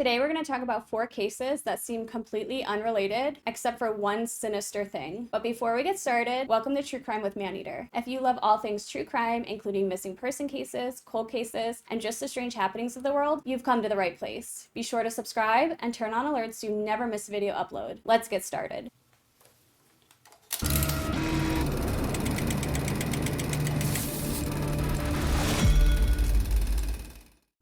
Today we're going to talk about 4 cases that seem completely unrelated, except for one sinister thing. But before we get started, welcome to True Crime with Maneater. If you love all things true crime, including missing person cases, cold cases, and just the strange happenings of the world, you've come to the right place. Be sure to subscribe and turn on alerts so you never miss a video upload. Let's get started.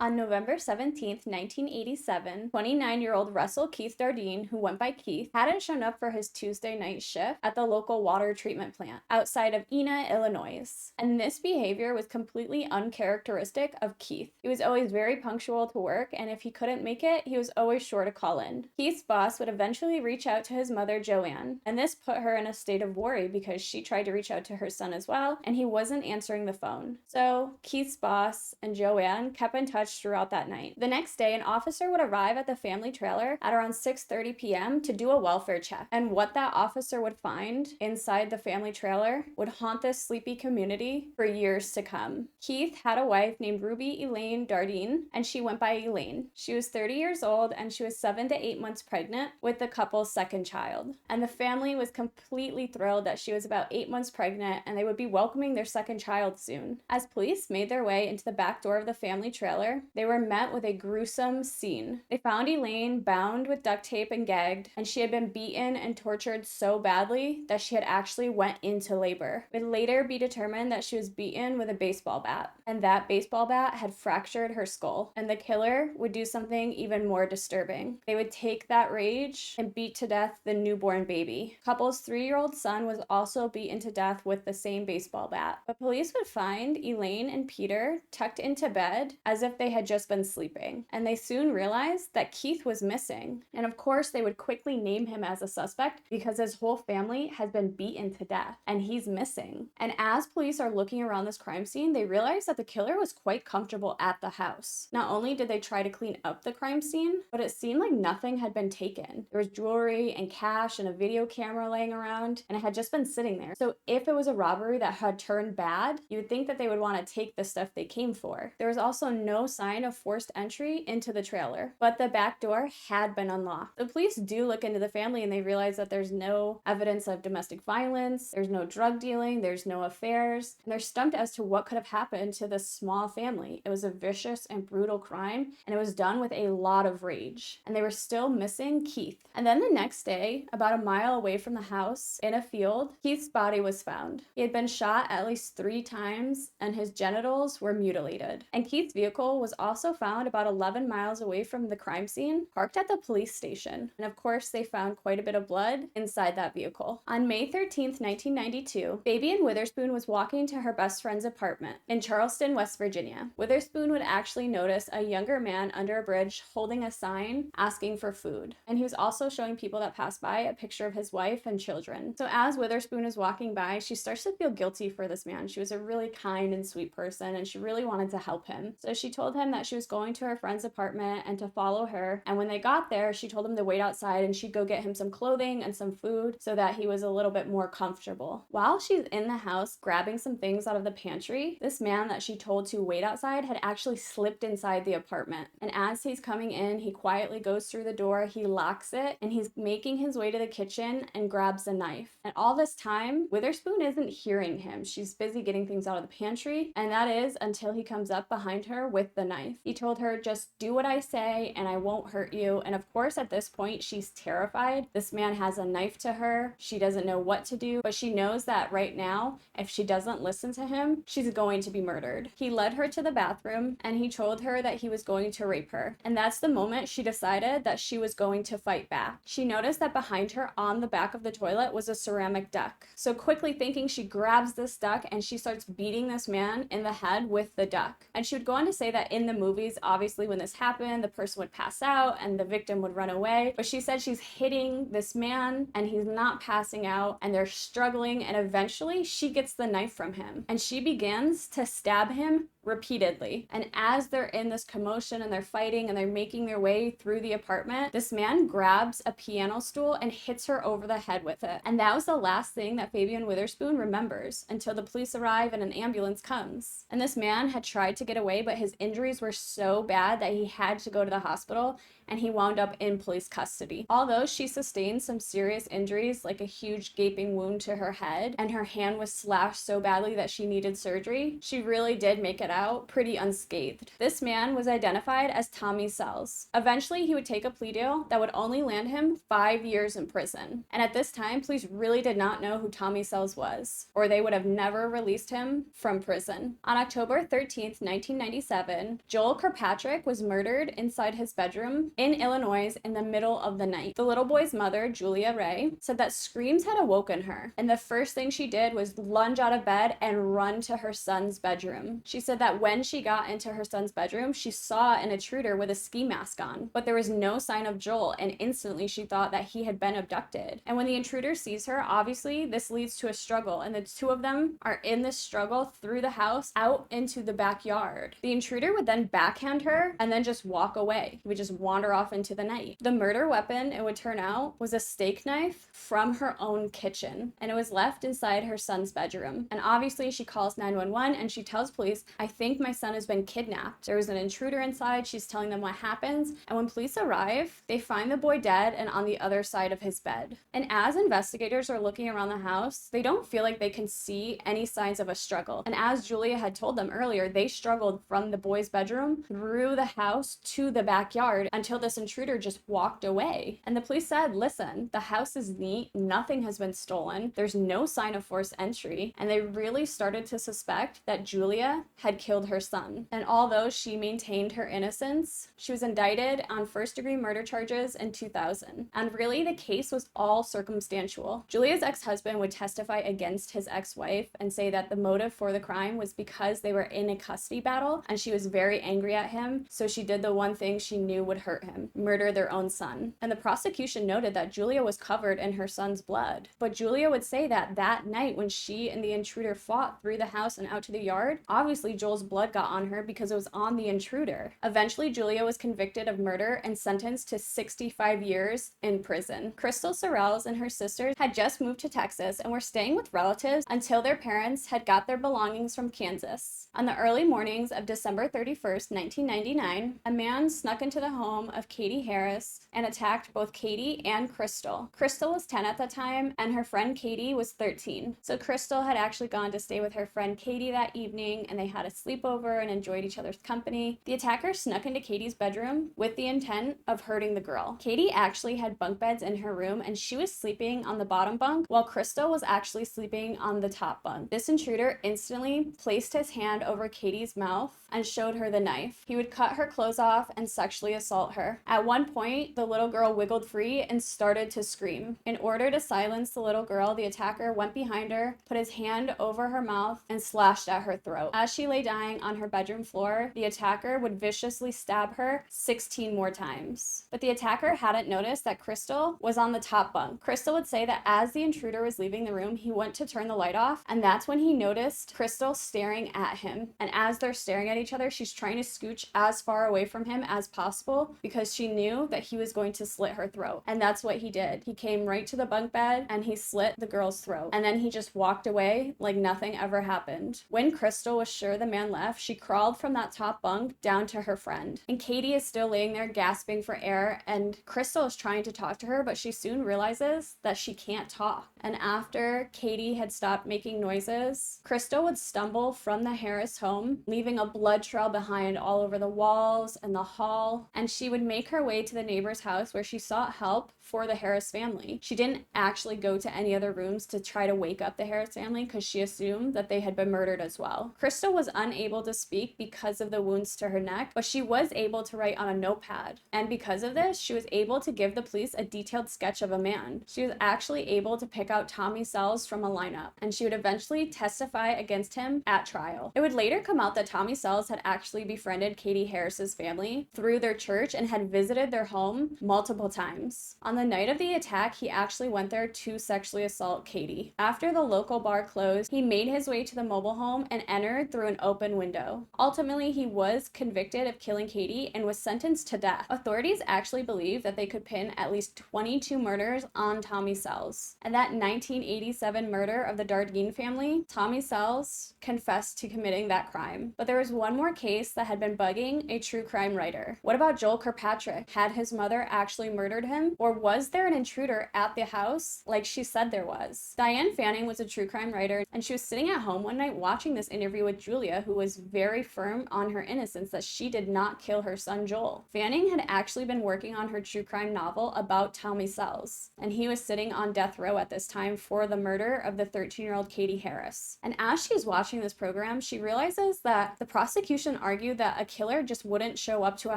On November 17, 1987, 29-year-old Russell Keith Dardeen, who went by Keith, hadn't shown up for his Tuesday night shift at the local water treatment plant outside of Ena, Illinois. And this behavior was completely uncharacteristic of Keith. He was always very punctual to work, and if he couldn't make it, he was always sure to call in. Keith's boss would eventually reach out to his mother, Joanne, and this put her in a state of worry because she tried to reach out to her son as well, and he wasn't answering the phone. So Keith's boss and Joanne kept in touch throughout that night. The next day, an officer would arrive at the family trailer at around 6:30 p.m. to do a welfare check. And what that officer would find inside the family trailer would haunt this sleepy community for years to come. Keith had a wife named Ruby Elaine Dardeen, and she went by Elaine. She was 30 years old, and she was 7 to 8 months pregnant with the couple's second child. And the family was completely thrilled that she was about 8 months pregnant, and they would be welcoming their second child soon. As police made their way into the back door of the family trailer, they were met with a gruesome scene. They found Elaine bound with duct tape and gagged, and she had been beaten and tortured so badly that she had actually went into labor. It would later be determined that she was beaten with a baseball bat, and that baseball bat had fractured her skull. And the killer would do something even more disturbing. They would take that rage and beat to death the newborn baby. Couple's 3-year-old son was also beaten to death with the same baseball bat. But police would find Elaine and Peter tucked into bed as if they had just been sleeping, and they soon realized that Keith was missing. And of course, they would quickly name him as a suspect because his whole family has been beaten to death, and he's missing. And as police are looking around this crime scene, they realize that the killer was quite comfortable at the house. Not only did they try to clean up the crime scene, but it seemed like nothing had been taken. There was jewelry and cash and a video camera laying around, and it had just been sitting there. So if it was a robbery that had turned bad, you would think that they would want to take the stuff they came for. There was also no sign of forced entry into the trailer, but the back door had been unlocked. The police do look into the family, and they realize that there's no evidence of domestic violence, there's no drug dealing, there's no affairs, and they're stumped as to what could have happened to this small family. It was a vicious and brutal crime, and it was done with a lot of rage, and they were still missing Keith. And then the next day, about a mile away from the house in a field, Keith's body was found. He had been shot at least 3 times, and his genitals were mutilated. And Keith's vehicle was also found about 11 miles away from the crime scene, parked at the police station. And of course, they found quite a bit of blood inside that vehicle. On May 13th, 1992, Fabian Witherspoon was walking to her best friend's apartment in Charleston, West Virginia. Witherspoon would actually notice a younger man under a bridge holding a sign asking for food. And he was also showing people that passed by a picture of his wife and children. So as Witherspoon is walking by, she starts to feel guilty for this man. She was a really kind and sweet person, and she really wanted to help him. So she told him that she was going to her friend's apartment and to follow her. And when they got there, she told him to wait outside and she'd go get him some clothing and some food so that he was a little bit more comfortable. While she's in the house grabbing some things out of the pantry, this man that she told to wait outside had actually slipped inside the apartment. And as he's coming in, he quietly goes through the door, he locks it, and he's making his way to the kitchen and grabs a knife. And all this time, Witherspoon isn't hearing him. She's busy getting things out of the pantry, and that is until he comes up behind her with the knife. He told her, "Just do what I say and I won't hurt you." And of course, at this point, she's terrified. This man has a knife to her. She doesn't know what to do, but she knows that right now, if she doesn't listen to him, she's going to be murdered. He led her to the bathroom and he told her that he was going to rape her. And that's the moment she decided that she was going to fight back. She noticed that behind her on the back of the toilet was a ceramic duck. So quickly thinking, she grabs this duck and she starts beating this man in the head with the duck. And she would go on to say that in the movies, obviously when this happened, the person would pass out and the victim would run away. But she said she's hitting this man and he's not passing out and they're struggling, and eventually she gets the knife from him and she begins to stab him repeatedly. And as they're in this commotion and they're fighting and they're making their way through the apartment, this man grabs a piano stool and hits her over the head with it. And that was the last thing that Fabian Witherspoon remembers until the police arrive and an ambulance comes. And this man had tried to get away, but his injuries were so bad that he had to go to the hospital, and he wound up in police custody. Although she sustained some serious injuries, like a huge gaping wound to her head, and her hand was slashed so badly that she needed surgery, she really did make it out pretty unscathed. This man was identified as Tommy Sorrells. Eventually, he would take a plea deal that would only land him 5 years in prison. And at this time, police really did not know who Tommy Sorrells was, or they would have never released him from prison. On October 13th, 1997, Joel Kirkpatrick was murdered inside his bedroom in Illinois in the middle of the night. The little boy's mother, Julia Ray, said that screams had awoken her, and the first thing she did was lunge out of bed and run to her son's bedroom. She said that when she got into her son's bedroom, she saw an intruder with a ski mask on, but there was no sign of Joel, and instantly she thought that he had been abducted. And when the intruder sees her, obviously this leads to a struggle, and the two of them are in this struggle through the house out into the backyard. The intruder would then backhand her and then just walk away. He would just wander off into the night. The murder weapon, it would turn out, was a steak knife from her own kitchen, and it was left inside her son's bedroom. And obviously she calls 911 and she tells police, "I think my son has been kidnapped. There was an intruder inside." She's telling them what happens, and when police arrive, they find the boy dead and on the other side of his bed. And as investigators are looking around the house, they don't feel like they can see any signs of a struggle. And as Julia had told them earlier, they struggled from the boy's bedroom through the house to the backyard until this intruder just walked away. And the police said, listen, the house is neat, nothing has been stolen, there's no sign of forced entry, and they really started to suspect that Julia had killed her son. And although she maintained her innocence, she was indicted on first-degree murder charges in 2000. And really, the case was all circumstantial. Julia's ex-husband would testify against his ex-wife and say that the motive for the crime was because they were in a custody battle and she was very angry at him, so she did the one thing she knew would hurt him: murder their own son. And the prosecution noted that Julia was covered in her son's blood. But Julia would say that that night when she and the intruder fought through the house and out to the yard, obviously Joel's blood got on her because it was on the intruder. Eventually, Julia was convicted of murder and sentenced to 65 years in prison. Crystal Sorrells and her sisters had just moved to Texas and were staying with relatives until their parents had got their belongings from Kansas. On the early mornings of December 31st, 1999, a man snuck into the home of Katie Harris and attacked both Katie and Crystal. Crystal was 10 at the time, and her friend Katie was 13. So Crystal had actually gone to stay with her friend Katie that evening, and they had a sleepover and enjoyed each other's company. The attacker snuck into Katie's bedroom with the intent of hurting the girl. Katie actually had bunk beds in her room, and she was sleeping on the bottom bunk while Crystal was actually sleeping on the top bunk. This intruder instantly placed his hand over Katie's mouth and showed her the knife. He would cut her clothes off and sexually assault her. At one point, the little girl wiggled free and started to scream. In order to silence the little girl, the attacker went behind her, put his hand over her mouth, and slashed at her throat. As she lay dying on her bedroom floor, the attacker would viciously stab her 16 more times. But the attacker hadn't noticed that Crystal was on the top bunk. Crystal would say that as the intruder was leaving the room, he went to turn the light off, and that's when he noticed Crystal staring at him. And as they're staring at each other, she's trying to scooch as far away from him as possible because she knew that he was going to slit her throat. And that's what he did. He came right to the bunk bed and he slit the girl's throat. And then he just walked away like nothing ever happened. When Crystal was sure the man left, she crawled from that top bunk down to her friend. And Katie is still laying there gasping for air, and Crystal is trying to talk to her, but she soon realizes that she can't talk. And after Katie had stopped making noises, Crystal would stumble from the Harris home, leaving a blood trail behind all over the walls and the hall, and she would make her way to the neighbor's house where she sought help for the Harris family. She didn't actually go to any other rooms to try to wake up the Harris family because she assumed that they had been murdered as well. Crystal was unable to speak because of the wounds to her neck, but she was able to write on a notepad. And because of this, she was able to give the police a detailed sketch of a man. She was actually able to pick out Tommy Sorrells from a lineup, and she would eventually testify against him at trial. It would later come out that Tommy Sorrells had actually befriended Katie Harris's family through their church and had visited their home multiple times. On the night of the attack, he actually went there to sexually assault Katie. After the local bar closed, he made his way to the mobile home and entered through an open open window. Ultimately, he was convicted of killing Katie and was sentenced to death. Authorities actually believe that they could pin at least 22 murders on Tommy Sorrells. And that 1987 murder of the Dardeen family, Tommy Sorrells confessed to committing that crime. But there was one more case that had been bugging a true crime writer. What about Joel Kirkpatrick? Had his mother actually murdered him? Or was there an intruder at the house like she said there was? Diane Fanning was a true crime writer, and she was sitting at home one night watching this interview with Julia, who was very firm on her innocence that she did not kill her son Joel. Fanning had actually been working on her true crime novel about Tommy Sorrells, and he was sitting on death row at this time for the murder of the 13-year-old Katie Harris. And as she's watching this program, she realizes that the prosecution argued that a killer just wouldn't show up to a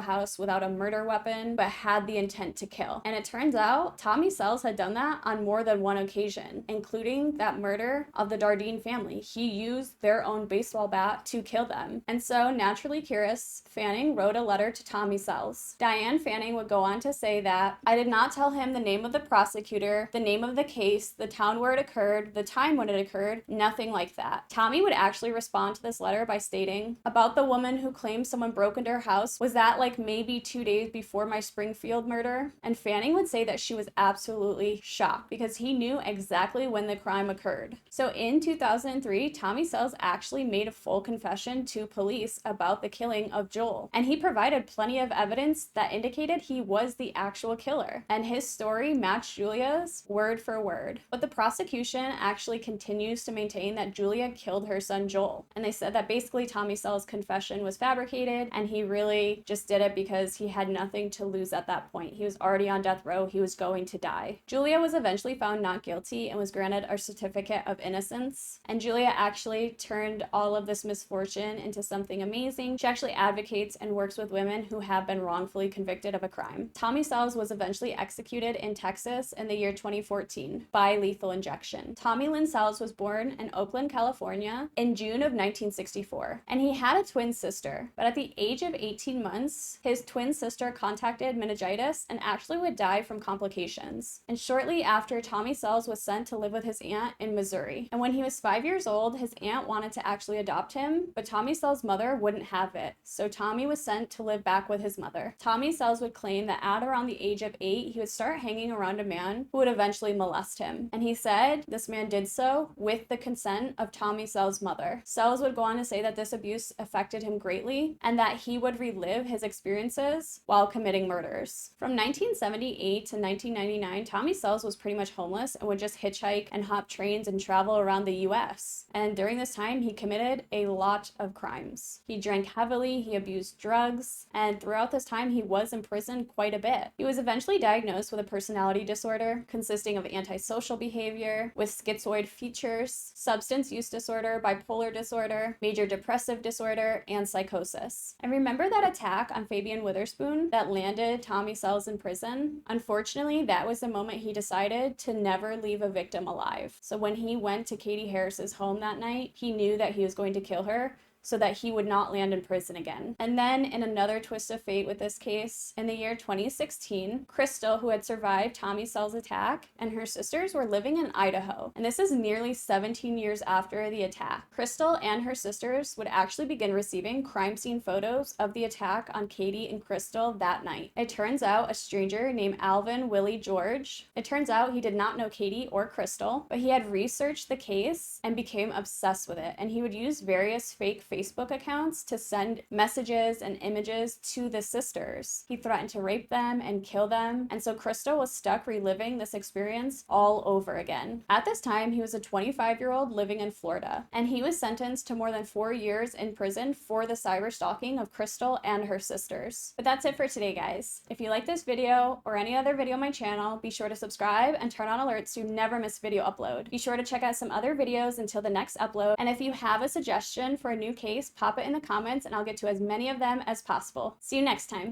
house without a murder weapon, but had the intent to kill. And it turns out Tommy Sorrells had done that on more than one occasion, including that murder of the Dardeen family. He used their own baseball bat to kill them. And so, naturally curious, Fanning wrote a letter to Tommy Sorrells. Diane Fanning would go on to say that, "I did not tell him the name of the prosecutor, the name of the case, the town where it occurred, the time when it occurred, nothing like that." Tommy would actually respond to this letter by stating, "About the woman who claimed someone broke into her house, was that like maybe 2 days before my Springfield murder?" And Fanning would say that she was absolutely shocked because he knew exactly when the crime occurred. So in 2003, Tommy Sorrells actually made a full confession to police about the killing of Joel. And he provided plenty of evidence that indicated he was the actual killer. And his story matched Julia's word for word. But the prosecution actually continues to maintain that Julia killed her son Joel. And they said that basically Tommy Sorrells' confession was fabricated and he really just did it because he had nothing to lose at that point. He was already on death row. He was going to die. Julia was eventually found not guilty and was granted a certificate of innocence. And Julia actually turned all of this misfortune into something amazing. She actually advocates and works with women who have been wrongfully convicted of a crime. Tommy Sorrells was eventually executed in Texas in the year 2014 by lethal injection. Tommy Lynn Sorrells was born in Oakland, California in June of 1964, and he had a twin sister. But at the age of 18 months, his twin sister contacted meningitis and actually would die from complications. And shortly after, Tommy Sorrells was sent to live with his aunt in Missouri. And when he was 5 years old, his aunt wanted to actually adopt him, but Tommy Sorrells' mother wouldn't have it. So Tommy was sent to live back with his mother. Tommy Sorrells would claim that at around the age of 8, he would start hanging around a man who would eventually molest him. And he said this man did so with the consent of Tommy Sorrells' mother. Sorrells would go on to say that this abuse affected him greatly and that he would relive his experiences while committing murders. From 1978 to 1999, Tommy Sorrells was pretty much homeless and would just hitchhike and hop trains and travel around the US. And during this time, he committed a lot of crimes. He drank heavily, he abused drugs, and throughout this time, he was in prison quite a bit. He was eventually diagnosed with a personality disorder consisting of antisocial behavior with schizoid features, substance use disorder, bipolar disorder, major depressive disorder, and psychosis. And remember that attack on Fabian Witherspoon that landed Tommy Sorrells in prison? Unfortunately, that was the moment he decided to never leave a victim alive. So when he went to Katie Harris's home that night, he knew that he was going to kill her so that he would not land in prison again. And then in another twist of fate with this case, in the year 2016, Crystal, who had survived Tommy Sorrells' attack, and her sisters were living in Idaho. And this is nearly 17 years after the attack. Crystal and her sisters would actually begin receiving crime scene photos of the attack on Katie and Crystal that night. It turns out a stranger named Alvin Willie George, it turns out he did not know Katie or Crystal, but he had researched the case and became obsessed with it. And he would use various fake Facebook accounts to send messages and images to the sisters. He threatened to rape them and kill them, and so Crystal was stuck reliving this experience all over again. At this time, he was a 25-year-old living in Florida, and he was sentenced to more than 4 years in prison for the cyber stalking of Crystal and her sisters. But that's it for today, guys. If you like this video or any other video on my channel, be sure to subscribe and turn on alerts so you never miss video upload. Be sure to check out some other videos until the next upload, and if you have a suggestion for a new case, pop it in the comments and I'll get to as many of them as possible. See you next time.